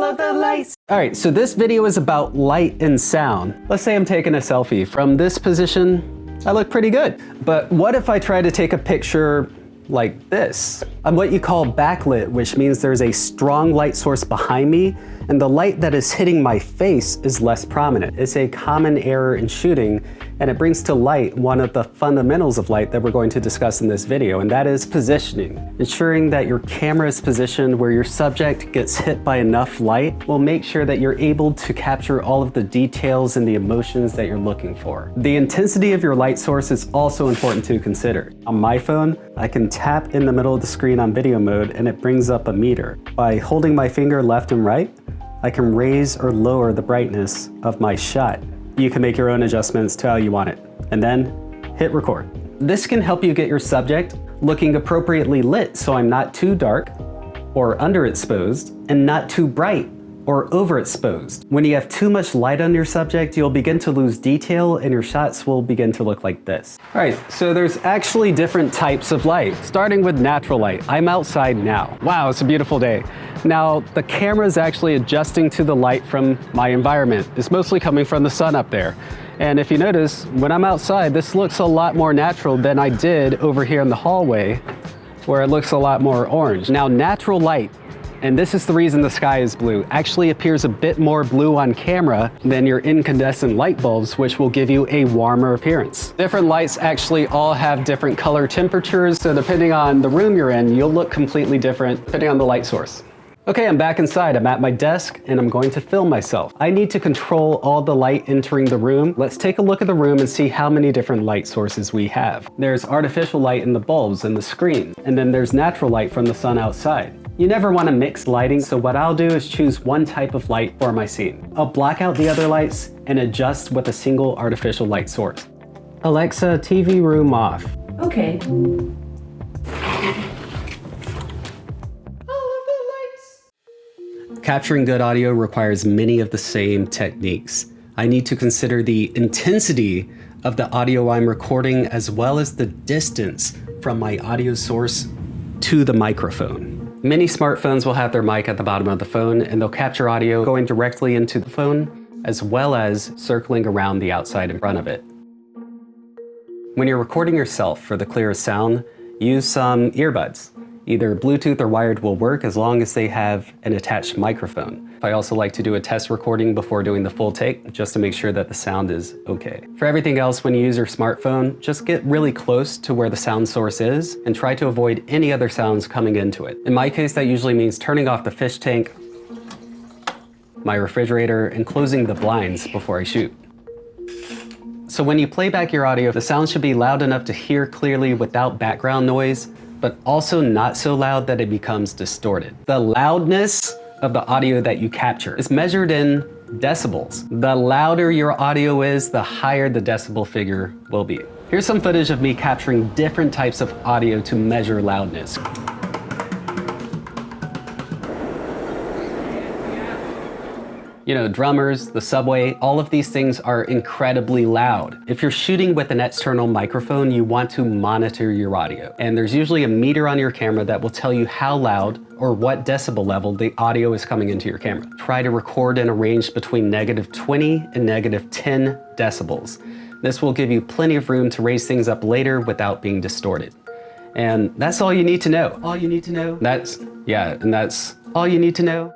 of the lights. All right, so this video is about light and sound. Let's say I'm taking a selfie. From this position, I look pretty good. But what if I try to take a picture like this? I'm what you call backlit, which means there's a strong light source behind me, and the light that is hitting my face is less prominent. It's a common error in shooting, and it brings to light one of the fundamentals of light that we're going to discuss in this video, and that is positioning. Ensuring that your camera is positioned where your subject gets hit by enough light will make sure that you're able to capture all of the details and the emotions that you're looking for. The intensity of your light source is also important to consider. On my phone, I can tap in the middle of the screen on video mode and it brings up a meter. By holding my finger left and right, I can raise or lower the brightness of my shot. You can make your own adjustments to how you want it, and then hit record. This can help you get your subject looking appropriately lit, so I'm not too dark or underexposed and not too bright or overexposed. When you have too much light on your subject, you'll begin to lose detail and your shots will begin to look like this. All right, so there's actually different types of light, starting with natural light. I'm outside now. Wow, it's a beautiful day. Now, the camera is actually adjusting to the light from my environment. It's mostly coming from the sun up there. And if you notice, when I'm outside, this looks a lot more natural than I did over here in the hallway, where it looks a lot more orange. Now, natural light, and this is the reason the sky is blue, actually appears a bit more blue on camera than your incandescent light bulbs, which will give you a warmer appearance. Different lights actually all have different color temperatures, so depending on the room you're in, you'll look completely different depending on the light source. Okay, I'm back inside. I'm at my desk and I'm going to film myself. I need to control all the light entering the room. Let's take a look at the room and see how many different light sources we have. There's artificial light in the bulbs and the screen, and then there's natural light from the sun outside. You never want to mix lighting, so what I'll do is choose one type of light for my scene. I'll black out the other lights and adjust with a single artificial light source. Alexa, TV room off. Okay. Capturing good audio requires many of the same techniques. I need to consider the intensity of the audio I'm recording as well as the distance from my audio source to the microphone. Many smartphones will have their mic at the bottom of the phone and they'll capture audio going directly into the phone as well as circling around the outside in front of it. When you're recording yourself for the clearest sound, use some earbuds. Either Bluetooth or wired will work as long as they have an attached microphone. I also like to do a test recording before doing the full take, just to make sure that the sound is okay. For everything else, when you use your smartphone, just get really close to where the sound source is and try to avoid any other sounds coming into it. In my case, that usually means turning off the fish tank, my refrigerator, and closing the blinds before I shoot. So when you play back your audio, the sound should be loud enough to hear clearly without background noise, but also not so loud that it becomes distorted. The loudness of the audio that you capture is measured in decibels. The louder your audio is, the higher the decibel figure will be. Here's some footage of me capturing different types of audio to measure loudness. You know, drummers, the subway, all of these things are incredibly loud. If you're shooting with an external microphone, you want to monitor your audio. And there's usually a meter on your camera that will tell you how loud or what decibel level the audio is coming into your camera. Try to record in a range between -20 and -10 decibels. This will give you plenty of room to raise things up later without being distorted. And that's all you need to know. All you need to know. That's all you need to know.